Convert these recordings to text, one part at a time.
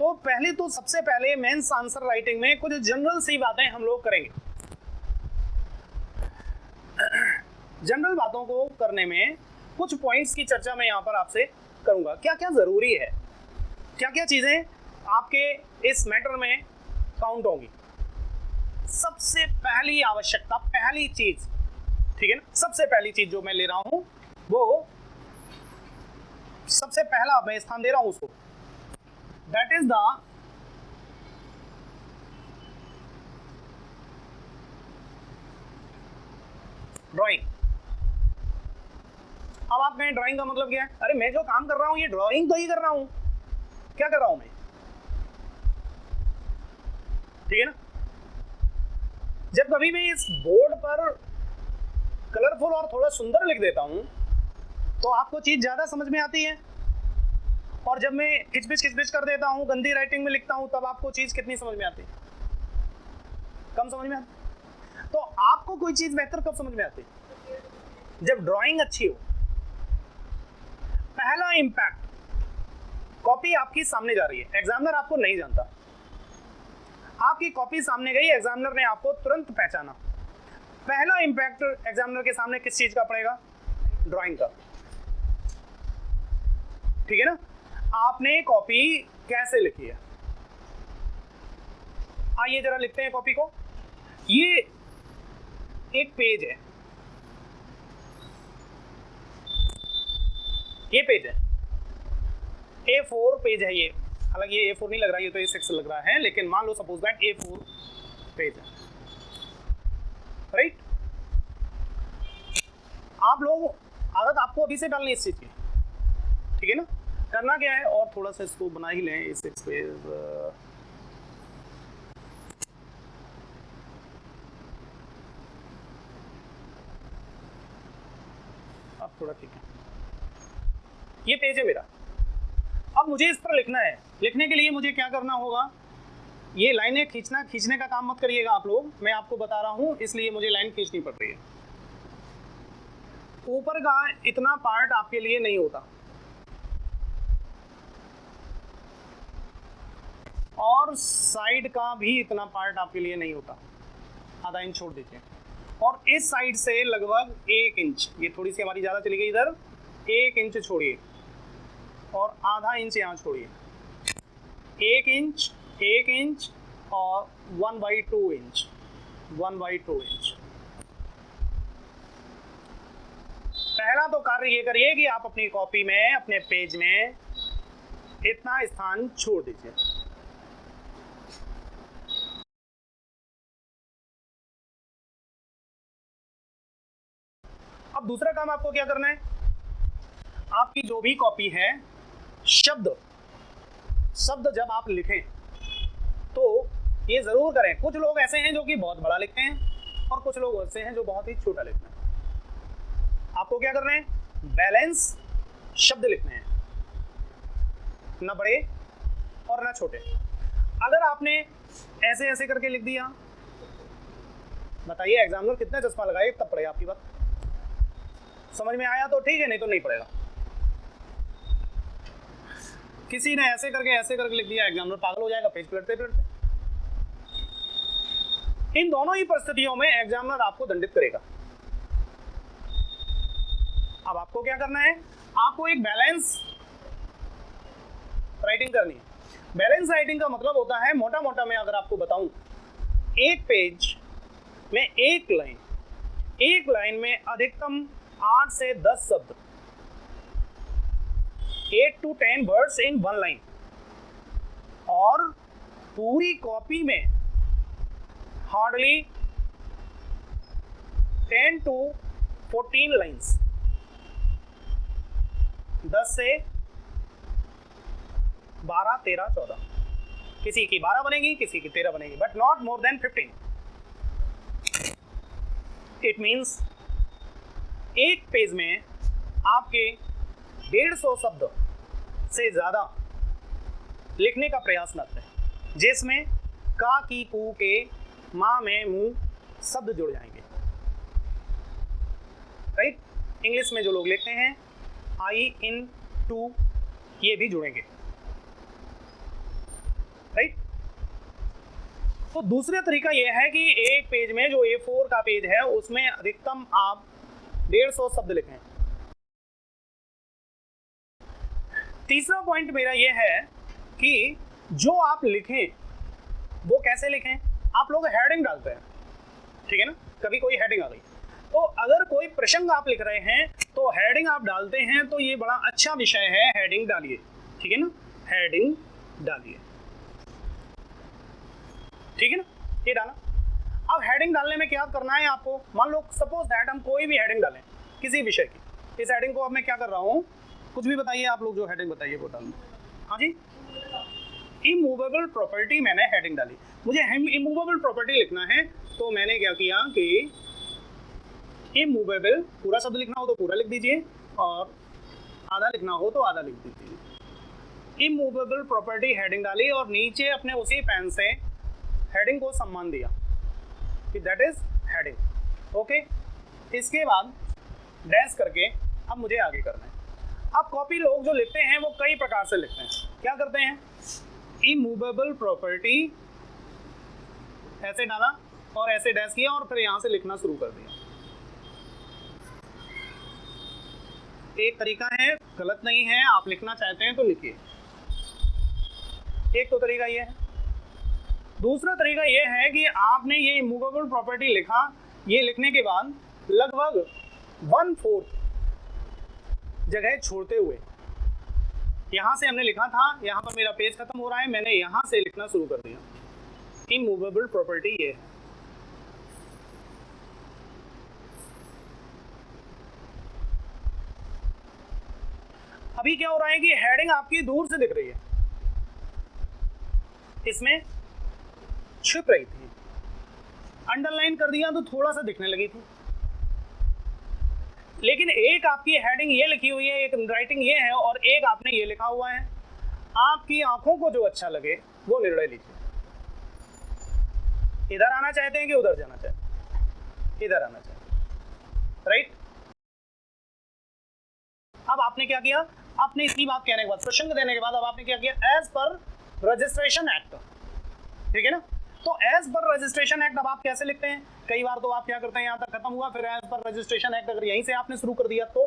तो पहले तो सबसे पहले मेंस आंसर राइटिंग में कुछ जनरल सी बातें हम लोग करेंगे। जनरल बातों को करने में कुछ पॉइंट्स की चर्चा मैं यहाँ पर आपसे करूंगा। क्या क्या जरूरी है, क्या क्या चीजें आपके इस मैटर में काउंट होंगी। सबसे पहली आवश्यकता, पहली चीज, ठीक है ना, सबसे पहली चीज जो मैं ले रहा हूं वो सबसे पहला मैं स्थान दे रहा हूं उसको, दैट इज द ड्राइंग। अब आप कहें ड्राइंग का मतलब क्या है? अरे मैं जो काम कर रहा हूं ये ड्राइंग तो ही कर रहा हूं, क्या कर रहा हूं मैं, ठीक है ना। जब कभी मैं इस बोर्ड पर कलरफुल और थोड़ा सुंदर लिख देता हूं तो आपको चीज ज्यादा समझ में आती है, और जब मैं खिचपिच कर देता हूं, गंदी राइटिंग में लिखता हूं, तब आपको चीज कितनी समझ में आती है? कम समझ में आती। तो आपको कोई चीज बेहतर कब समझ में आती? जब ड्राइंग अच्छी हो। पहला इंपैक्ट, कॉपी आपकी सामने जा रही है, एग्जामिनर आपको नहीं जानता, आपकी कॉपी सामने गई, एग्जामिनर ने आपको तुरंत पहचाना। पहला इंपैक्ट एग्जामिनर के सामने किस चीज का पड़ेगा? ड्राइंग का, ठीक है ना। आपने कॉपी कैसे लिखी है, आइए जरा लिखते हैं कॉपी को। ये एक पेज है, ये पेज है, A4 पेज है ये, हालांकि ये A4 नहीं लग रहा, ये तो A6 लग रहा है, लेकिन मान लो सपोज दैट A4 पेज है, राइट। आप लोग आदत आपको अभी से डालनी है इस चीज की, ठीक है ना। करना क्या है, और थोड़ा सा इसको बना ही लें A6 पेज, अब थोड़ा ठीक है, ये पेज है मेरा। अब मुझे इस पर लिखना है, लिखने के लिए मुझे क्या करना होगा? ये लाइनें खींचने का काम मत करिएगा आप लोग, मैं आपको बता रहा हूं, इसलिए मुझे लाइन खींचनी पड़ रही है। ऊपर का इतना पार्ट आपके लिए नहीं होता, और साइड का भी इतना पार्ट आपके लिए नहीं होता, आधा इंच छोड़ दीजिए। और इस साइड से लगभग 1 इंच, ये थोड़ी सी हमारी ज्यादा चली गई इधर, 1 इंच छोड़िए, और आधा इंच यहाँ छोड़िए, 1 इंच, 1 इंच और 1/2 इंच, 1/2 इंच। पहला तो कार्य ये करिए कि आप अपनी कॉपी में, अपने पेज में इतना स्थान छोड़ दीजिए। अब दूसरा काम आपको क्या करना है, आपकी जो भी कॉपी है, शब्द जब आप लिखें तो ये जरूर करें, कुछ लोग ऐसे हैं जो कि बहुत बड़ा लिखते हैं और कुछ लोग ऐसे हैं जो बहुत ही छोटा लिखते हैं। आपको क्या करना है? बैलेंस शब्द लिखने हैं, ना बड़े और ना छोटे। अगर आपने ऐसे ऐसे करके लिख दिया, बताइए एग्जामिनर कितना चश्मा लगाए तब पड़ेगा आपकी बात। समझ में आया तो ठीक है, नहीं तो नहीं पड़ेगा। किसी ने ऐसे करके लिख दिया, एग्जामिनर पागल हो जाएगा पेज पलटते पलटते। इन दोनों ही परिस्थितियों में एग्जामिनर आपको दंडित करेगा। अब आपको क्या करना है? आपको एक बैलेंस राइटिंग करनी है। बैलेंस राइटिंग का मतलब होता है, मोटा मोटा मैं अगर आपको बताऊं, एक पेज में एक लाइन में अधिकतम 8 से 10 शब्द, 8 to 10 words in one line, और पूरी कॉपी में हार्डली 10 to 14 लाइन्स, 10 से 12, 13, 14, किसी की 12 बनेगी, किसी की 13 बनेगी, but not more than 15। It means एक पेज में आपके 150 शब्द से ज्यादा लिखने का प्रयास न करें, जिसमें का, की, कू, के, माँ, में, मुंह शब्द जुड़ जाएंगे, राइट। इंग्लिश में जो लोग लिखते हैं आई, इन, टू, ये भी जुड़ेंगे। राइट। तो दूसरा तरीका यह है कि एक पेज में जो A4 का पेज है उसमें अधिकतम आप 150 शब्द लिखें। तीसरा पॉइंट मेरा यह है कि जो आप लिखें वो कैसे लिखें। आप लोग हेडिंग डालते हैं, ठीक है ना, कभी कोई हेडिंग आ गई, तो अगर कोई प्रसंग आप लिख रहे हैं तो हेडिंग आप डालते हैं, तो ये बड़ा अच्छा विषय है, हेडिंग डालिए, ठीक है ना, हेडिंग डालिए, ठीक है ना, ये डाला। अब हेडिंग डालने में क्या करना है आपको, मान लो सपोज दैट हम कोई भी हेडिंग डालें किसी विषय की, इस हेडिंग को अब मैं क्या कर रहा हूँ, कुछ भी बताइए आप लोग, जो हेडिंग बताइए वो डाल। हाँ जी, इमूवेबल प्रॉपर्टी मैंने हेडिंग डाली, मुझे इमूवेबल प्रॉपर्टी लिखना है, तो मैंने क्या किया कि इमूवेबल पूरा शब्द लिखना हो तो पूरा लिख दीजिए और आधा लिखना हो तो आधा लिख दीजिए। इमूवेबल प्रॉपर्टी हेडिंग डाली और नीचे अपने उसी पेन से हेडिंग को सम्मान दिया कि दैट इज हेडिंग। ओके, इसके बाद डैश करके अब मुझे आगे करना है। अब कॉपी लोग जो लिखते हैं वो कई प्रकार से लिखते हैं, क्या करते हैं, इमूवेबल प्रॉपर्टी ऐसे डाला और ऐसे डैश किया और फिर यहां से लिखना शुरू कर दिया। एक तरीका है, गलत नहीं है, आप लिखना चाहते हैं तो लिखिए, एक तो तरीका ये है। दूसरा तरीका ये है कि आपने ये इमूवेबल प्रॉपर्टी लिखा, ये लिखने के बाद लगभग 1/4 जगह छोड़ते हुए, यहां से हमने लिखा था, यहां पर मेरा पेज खत्म हो रहा है, मैंने यहां से लिखना शुरू कर दिया। इमूवेबल प्रॉपर्टी ये है। अभी क्या हो रहा है कि हेडिंग आपकी दूर से दिख रही है, इसमें छुप रही थी, अंडरलाइन कर दिया तो थोड़ा सा दिखने लगी थी, लेकिन एक आपकी हेडिंग ये लिखी हुई है, एक राइटिंग ये है और एक आपने ये लिखा हुआ है। आपकी आंखों को जो अच्छा लगे वो निर्णय लीजिए, इधर आना चाहते हैं कि उधर जाना चाहते हैं, इधर आना चाहते हैं, राइट। अब आपने क्या किया, आपने इतनी बात कहने के बाद, प्रसंग देने के बाद, अब आपने क्या किया, एज पर रजिस्ट्रेशन एक्ट, ठीक है ना। तो एज पर रजिस्ट्रेशन एक्ट अब आप कैसे लिखते हैं, कई बार तो आप क्या करते हैं, यहाँ तक खत्म हुआ, फिर एज पर रजिस्ट्रेशन एक्ट अगर यहीं से आपने शुरू कर दिया, तो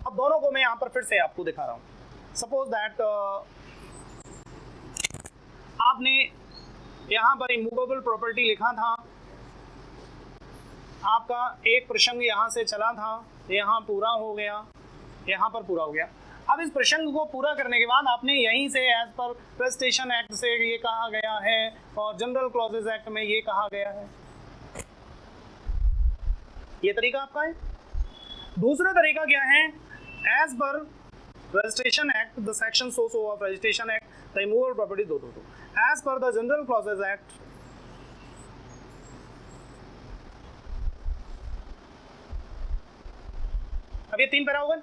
अब दोनों को मैं यहाँ पर फिर से आपको दिखा रहा हूँ। सपोज दैट आपने यहाँ पर इमूवेबल प्रॉपर्टी लिखा था, आपका एक प्रसंग यहाँ से चला था, यहाँ पूरा हो गया, यहाँ पर पूरा हो गया। अब इस प्रसंग को पूरा करने के बाद आपने यहीं से एज पर प्रेस्टेशन एक्ट से ये कहा गया है और जनरल क्लॉजेज एक्ट में ये कहा गया है, ये तरीका आपका है। दूसरा तरीका क्या है, as per registration act the section सो of registration act the immovable property दो as per the general clauses act अब ये 3 पैरा होगा,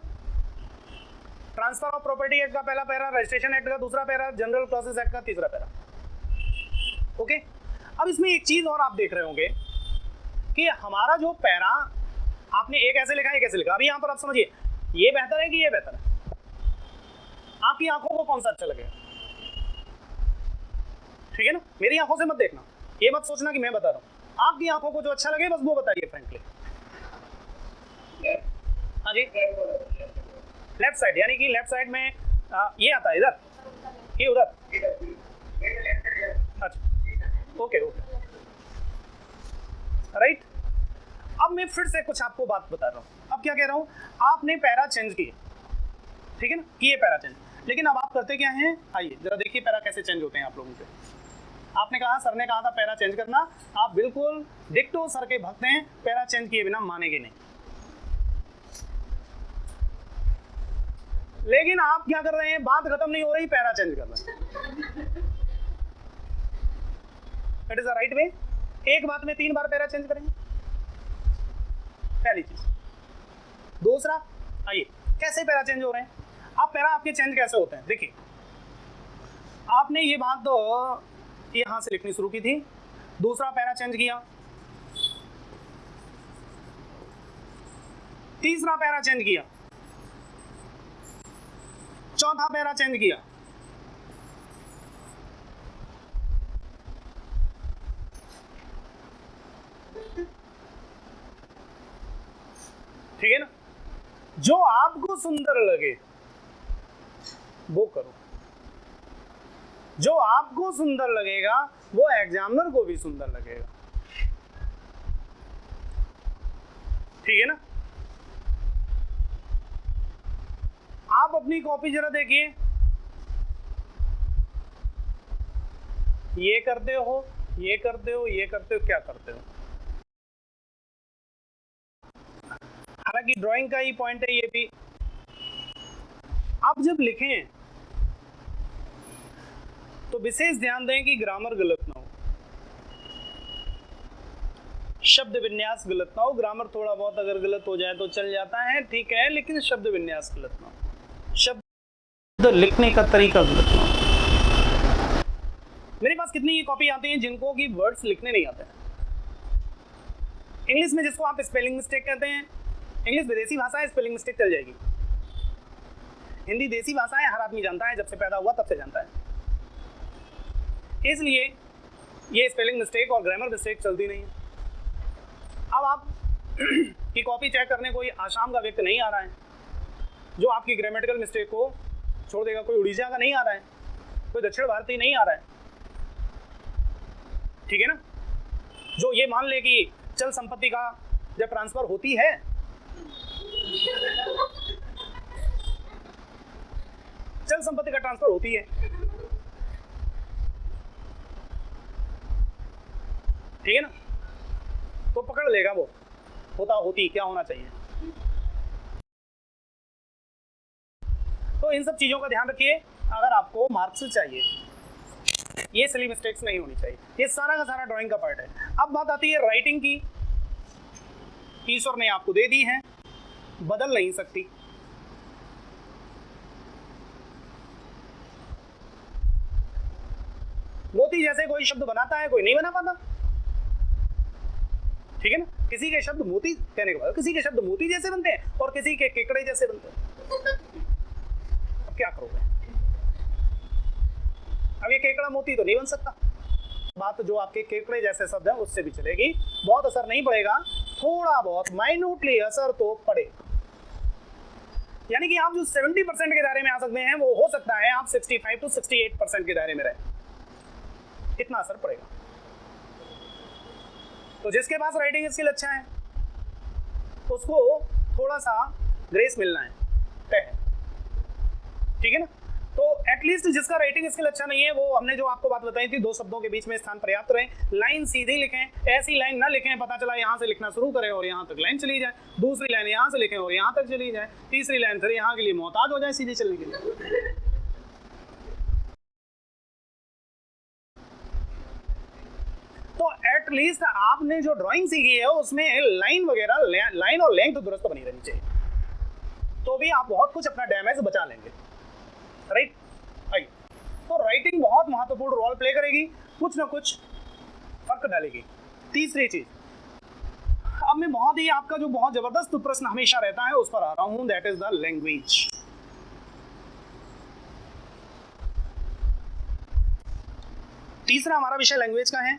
ट्रांसफर ऑफ प्रॉपर्टी एक्ट का पहला पैरा, रजिस्ट्रेशन एक्ट का दूसरा पैरा, जनरल क्लॉजेज एक्ट का तीसरा पैरा। ओके, अब इसमें एक चीज और आप देख रहे होंगे कि हमारा जो पैरा आपने एक ऐसे लिखा, एक ऐसे लिखा। अभी यहां पर आप समझिए, ये बेहतर है कि ये बेहतर है, आपकी आंखों को कौन सा अच्छा लगेगा, ठीक है ना। मेरी आंखों से मत देखना, ये मत सोचना कि मैं बता रहा हूं, आपकी आंखों को जो अच्छा लगे बस वो बताइए फ्रेंकली। हाँ जी, लेफ्ट साइड, यानी कि लेफ्ट साइड में ये आता है, इधर कि उधर, अच्छा ओके ओके राइट। अब मैं फिर से कुछ आपको बात बता रहा हूँ। अब क्या कह रहा हूँ, आपने पैरा चेंज किए, ठीक है ना, किए पैरा चेंज, लेकिन अब आप करते क्या हैं, आइए जरा देखिए पैरा कैसे चेंज होते हैं आप लोगों के। आपने कहा, सर ने कहा था पैरा चेंज करना, आप बिल्कुल डिक्टो सर के भक्त हैं, पैरा चेंज किए बिना मानेंगे नहीं। लेकिन आप क्या कर रहे हैं, बात खत्म नहीं हो रही, पैरा चेंज कर रहे हैं। It is the right way. एक बात में 3 बार पैरा चेंज करेंगे, पहली चीज। दूसरा, आइए कैसे पैरा चेंज हो रहे हैं। अब पैरा आपके चेंज कैसे होते हैं, देखिए आपने ये बात तो यहां से लिखनी शुरू की थी, दूसरा पैरा चेंज किया, तीसरा पैरा चेंज किया, चौथा पैरा चेंज किया, ठीक है ना? जो आपको सुंदर लगे वो करो, जो आपको सुंदर लगेगा वो एग्जामिनर को भी सुंदर लगेगा, ठीक है ना? आप अपनी कॉपी जरा देखिए, ये करते हो, ये करते हो, ये करते हो, क्या करते हो? हालांकि ड्राइंग का ही पॉइंट है ये भी। आप जब लिखें तो विशेष ध्यान दें कि ग्रामर गलत ना हो, शब्द विन्यास गलत ना हो। ग्रामर थोड़ा बहुत अगर गलत हो जाए तो चल जाता है, ठीक है, लेकिन शब्द विन्यास गलत ना हो, शब्द लिखने का तरीका गलत ना हो। मेरे पास कितनी कॉपी आती हैं जिनको कि वर्ड्स लिखने नहीं आते हैं। इंग्लिश में जिसको आप स्पेलिंग मिस्टेक कहते हैं, इंग्लिश विदेशी भाषा है, स्पेलिंग मिस्टेक चल जाएगी। हिंदी देसी भाषा है, हर आदमी जानता है, जब से पैदा हुआ तब से जानता है, इसलिए ये स्पेलिंग मिस्टेक और ग्रामर मिस्टेक चलती नहीं है। अब आप की कॉपी चेक करने कोई आसाम का व्यक्ति नहीं आ रहा है जो आपकी ग्रामेटिकल मिस्टेक को छोड़ देगा, कोई उड़ीसा का नहीं आ रहा है, कोई दक्षिण भारतीय नहीं आ रहा है, ठीक है ना? जो ये मान ले कि चल संपत्ति का जब ट्रांसफर होती है चल संपत्ति का ट्रांसफर होती है, ठीक है ना, तो पकड़ लेगा वो होता होती क्या होना चाहिए। तो इन सब चीजों का ध्यान रखिए अगर आपको मार्क्स चाहिए, ये सिली मिस्टेक्स नहीं होनी चाहिए। ये सारा का सारा ड्राइंग का पार्ट है। अब बात आती है राइटिंग की। ईश्वर ने आपको दे दी है, बदल नहीं सकती। मोती जैसे कोई शब्द बनाता है, कोई नहीं बना पाता, ठीक है ना? किसी के शब्द मोती कहने के बाद किसी के शब्द मोती जैसे बनते हैं और किसी के केकड़े जैसे बनते हैं। अब क्या करोगे? अब ये केकड़ा मोती तो नहीं बन सकता। बात जो आपके केकड़े जैसे शब्द है उससे भी चलेगी, बहुत असर नहीं पड़ेगा, थोड़ा बहुत माइन्यूटली असर तो पड़ेगा। यानी कि आप जो 70% के दायरे में आ सकते हैं वो हो सकता है आप 65 to 68% के दायरे में रहे, इतना असर पड़ेगा। तो जिसके पास राइटिंग स्किल अच्छा है उसको थोड़ा सा ग्रेस मिलना है, ठीक है ना? तो एटलीस्ट जिसका राइटिंग स्किल अच्छा नहीं है वो, हमने जो आपको बात बताई थी, 2 शब्दों के बीच में स्थान पर्याप्त रहे, लाइन सीधी लिखें, ऐसी लाइन ना लिखें पता चला यहाँ से लिखना शुरू करें और यहाँ तक लाइन चली जाए, दूसरी लाइन यहाँ से लिखें और यहाँ तक चली जाए, तीसरी लाइन फिर यहाँ के लिए मोहताज हो जाए सीधी चलने के लिए। तो एटलीस्ट आपने जो ड्राइंग सीखी है उसमें लाइन वगैरह, लाइन और लेंथ दुरुस्त बनी रहनी चाहिए, तो भी आप बहुत कुछ अपना डैमेज बचा लेंगे, राइट? आइए, तो राइटिंग बहुत महत्वपूर्ण रोल प्ले करेगी, कुछ ना कुछ फर्क डालेगी। तीसरी चीज, अब मैं बहुत ही आपका जो बहुत जबरदस्त प्रश्न हमेशा रहता है उस पर आ रहा हूं, दैट इज द लैंग्वेज। तीसरा हमारा विषय लैंग्वेज का है।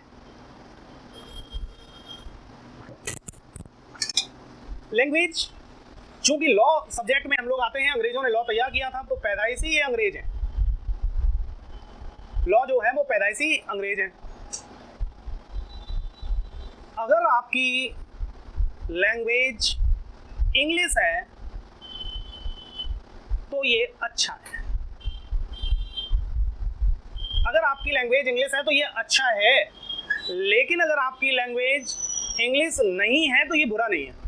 लैंग्वेज, चूंकि लॉ सब्जेक्ट में हम लोग आते हैं, अंग्रेजों ने लॉ तैयार किया था तो पैदाइशी ये अंग्रेज हैं, लॉ जो है वो पैदाइशी अंग्रेज हैं। अगर आपकी लैंग्वेज इंग्लिश है तो ये अच्छा है, अगर आपकी लैंग्वेज इंग्लिश है तो ये अच्छा है, लेकिन अगर आपकी लैंग्वेज इंग्लिश नहीं है तो ये बुरा नहीं है।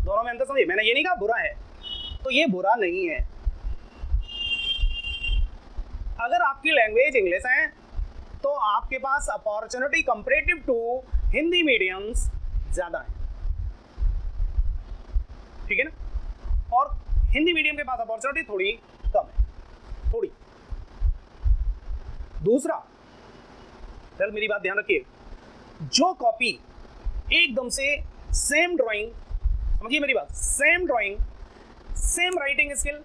दोनों में अंतर समझिए, मैंने ये नहीं कहा बुरा है, तो ये बुरा नहीं है। अगर आपकी लैंग्वेज इंग्लिश है तो आपके पास opportunity comparative to Hindi mediums ज्यादा है, ठीक है ना? और हिंदी मीडियम के पास अपॉर्चुनिटी थोड़ी कम है, थोड़ी। दूसरा, चल मेरी बात ध्यान रखिए, जो कॉपी एकदम से सेम ड्राइंग, समझिए मेरी बात, same drawing, same writing skill,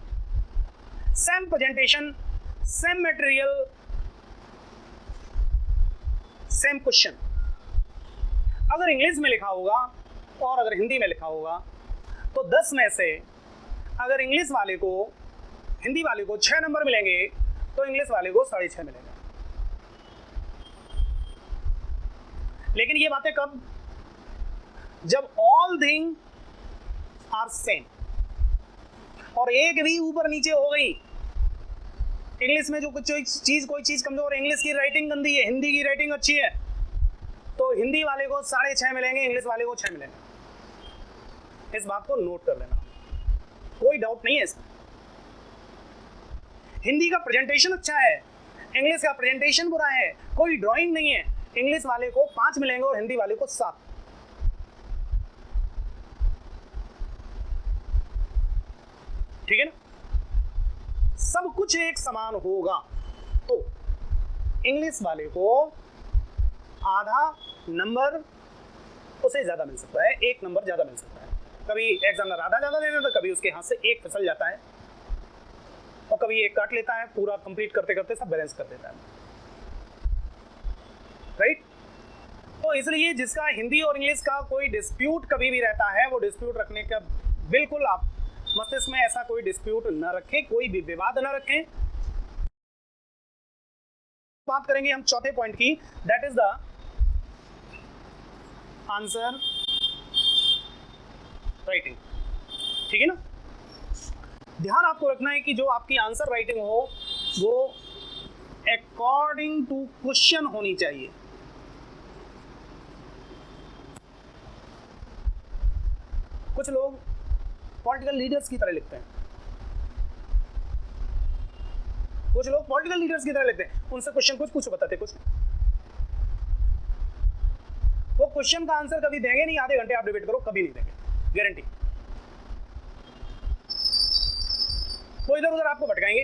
same presentation, same material, same question, अगर इंग्लिश में लिखा होगा और अगर हिंदी में लिखा होगा तो 10 में से अगर इंग्लिश वाले को हिंदी वाले को 6 नंबर मिलेंगे तो इंग्लिश वाले को 6.5 मिलेंगे। लेकिन ये बातें कब? जब ऑल थिंग आर सेम और एक भी ऊपर नीचे हो गई। इंग्लिश में जो कुछ कोई चीज कमजोर है, इंग्लिश की राइटिंग गंदी है, हिंदी की राइटिंग अच्छी है, तो हिंदी वाले को 6.5 मिलेंगे, इंग्लिश वाले को 6 मिलेंगे। इस बात को नोट कर लेना, कोई डाउट नहीं है इसमें। हिंदी का प्रेजेंटेशन अच्छा है, इंग्लिश का प्रेजेंटेशन बुरा है, कोई ड्राइंग नहीं है, इंग्लिश वाले को 5 मिलेंगे और हिंदी वाले को 7। ठीक है ना? सब कुछ एक समान होगा तो इंग्लिश वाले को आधा नंबर उसे ज्यादा मिल सकता है, 1 नंबर ज्यादा मिल सकता है। कभी एग्जामिनर आधा ज्यादा दे देता है, कभी उसके हाथ से 1 फिसल जाता है और कभी 1 काट लेता है, पूरा कंप्लीट करते करते सब बैलेंस कर देता है। राइट? तो इसलिए जिसका हिंदी और इंग्लिश का कोई डिस्प्यूट कभी भी रहता है, वो डिस्प्यूट रखने का बिल्कुल आप मस्तिष्क में ऐसा कोई डिस्प्यूट न रखें, कोई भी विवाद न रखें। बात करेंगे हम चौथे पॉइंट की, that is the answer writing. ठीक है ना? ध्यान आपको रखना है कि जो आपकी आंसर राइटिंग हो वो अकॉर्डिंग टू क्वेश्चन होनी चाहिए। कुछ लोग पॉलिटिकल लीडर्स की तरह लिखते हैं, कुछ लोग पॉलिटिकल लीडर्स की तरह लिखते हैं, उनसे क्वेश्चन कुछ बताते कुछ। वो क्वेश्चन का आंसर कभी देंगे नहीं, आधे घंटे आप डिबेट करो कभी नहीं देंगे, गारंटी। वो इधर उधर आपको भटकाएंगे,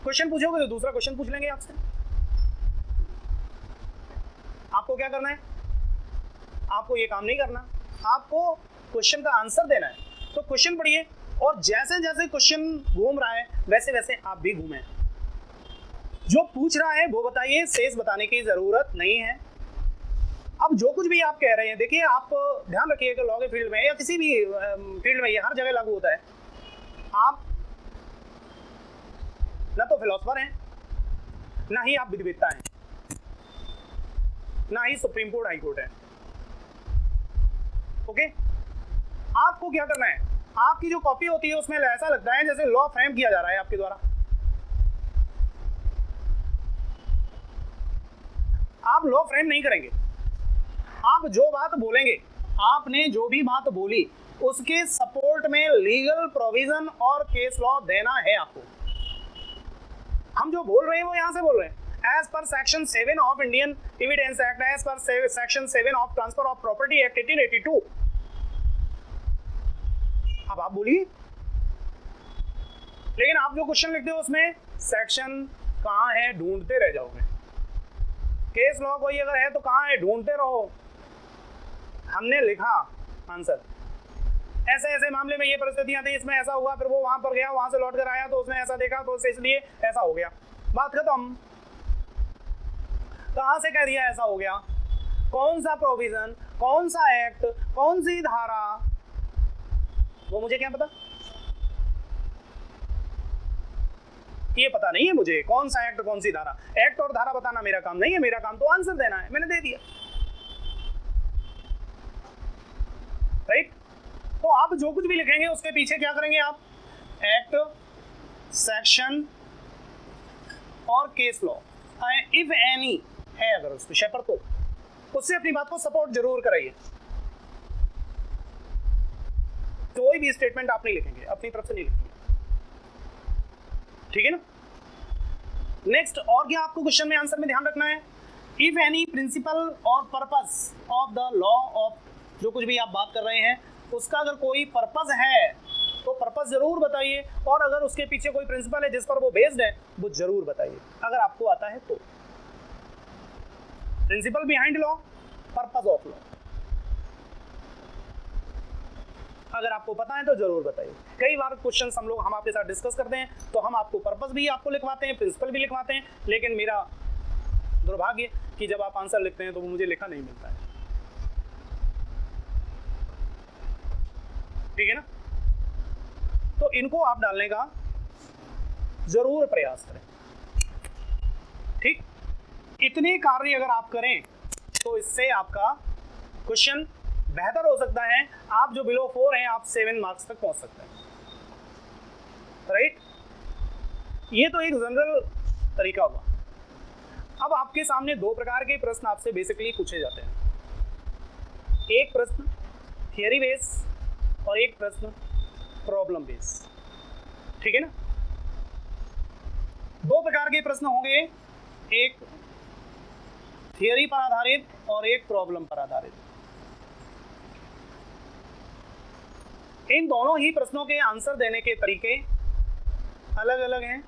क्वेश्चन पूछोगे तो दूसरा क्वेश्चन पूछ लेंगे आपसे। आपको क्या करना है? आपको ये काम नहीं करना, आपको क्वेश्चन का आंसर देना है। तो क्वेश्चन पढ़िए और जैसे जैसे क्वेश्चन घूम रहा है वैसे वैसे आप भी घूमें। जो पूछ रहा है वो बताइए, शेष बताने की जरूरत नहीं है। अब जो कुछ भी आप कह रहे हैं, देखिए आप ध्यान रखिए कि लॉ के फील्ड में या किसी भी फील्ड में ये हर जगह लागू होता है। आप ना तो फिलोसफर हैं, ना ही आप विधिवेत्ता हैं, ना ही सुप्रीम कोर्ट हाई कोर्ट है। ओके? आपको क्या करना है? आपकी जो कॉपी होती है उसमें ऐसा लगता है जैसे लॉ फ्रेम किया जा रहा है आपके द्वारा। आप लॉ फ्रेम नहीं करेंगे, आप जो बात बोलेंगे, आपने जो भी बात बोली उसके सपोर्ट में लीगल प्रोविजन और केस लॉ देना है आपको। हम जो बोल रहे हैं वो यहां से बोल रहे हैं as per section 7 of Indian evidence act, as per section 7 of transfer of property act 1882। अब आप बोलिए, लेकिन आप जो क्वेश्चन लिखते हो उसमें सेक्शन कहां है ढूंढते रह जाओगे। केस लॉ कोई अगर है तो कहां है ढूंढते रहो। हमने लिखा आंसर, ऐसे ऐसे मामले में ये परिस्थितियां थी, इसमें ऐसा हुआ, फिर वो वहां पर गया, वहां से लौट कर आया तो उसने ऐसा देखा तो इसलिए ऐसा हो गया, बात खत्म। कहां से कह दिया ऐसा हो गया, कौन सा प्रोविजन, कौन सा एक्ट, कौन सी धारा, वो मुझे क्या पता? ये पता नहीं है मुझे कौन सा एक्ट कौन सी धारा। एक्ट और धारा बताना मेरा काम नहीं है, मेरा काम तो आंसर देना है, मैंने दे दिया। राइट? तो आप जो कुछ भी लिखेंगे उसके पीछे क्या करेंगे आप? एक्ट, सेक्शन और केस लॉ, इफ एनी है अगर उस विषय पर तो उससे अपनी बात को सपोर्ट जरूर कराइए। कोई भी स्टेटमेंट आप नहीं लिखेंगे, अपनी तरफ से नहीं लिखेंगे। ठीक है ना? नेक्स्ट, और क्या आपको क्वेश्चन में आंसर में ध्यान रखना है? इफ एनी प्रिंसिपल और purpose of the law of, जो कुछ भी आप बात कर रहे हैं उसका अगर कोई पर्पस है तो पर्पस जरूर बताइए, और अगर उसके पीछे कोई प्रिंसिपल है जिस पर वो बेस्ड है वो जरूर बताइए, अगर आपको आता है तो। Principle behind law, purpose of law, अगर आपको पता है तो जरूर बताइए। कई बार क्वेश्चन हम आपके साथ डिस्कस करते हैं तो हम आपको पर्पस भी आपको लिखवाते हैं, प्रिंसिपल भी लिखवाते हैं, लेकिन मेरा दुर्भाग्य कि जब आप आंसर लिखते हैं तो वो मुझे लिखा नहीं मिलता है। ठीक है ना। तो इनको आप डालने का जरूर प्रयास करें। ठीक, इतने कार्य अगर आप करें तो इससे आपका क्वेश्चन बेहतर हो सकता है। आप जो बिलो 4 हैं, आप 7 मार्क्स तक पहुंच सकते हैं। राइट, ये तो एक जनरल तरीका हुआ। अब आपके सामने दो प्रकार के प्रश्न आपसे बेसिकली पूछे जाते हैं। एक प्रश्न थियरी बेस और एक प्रश्न प्रॉब्लम बेस। ठीक है ना। दो प्रकार के प्रश्न होंगे, एक थियरी पर आधारित और एक प्रॉब्लम पर आधारित। इन दोनों ही प्रश्नों के आंसर देने के तरीके अलग अलग हैं।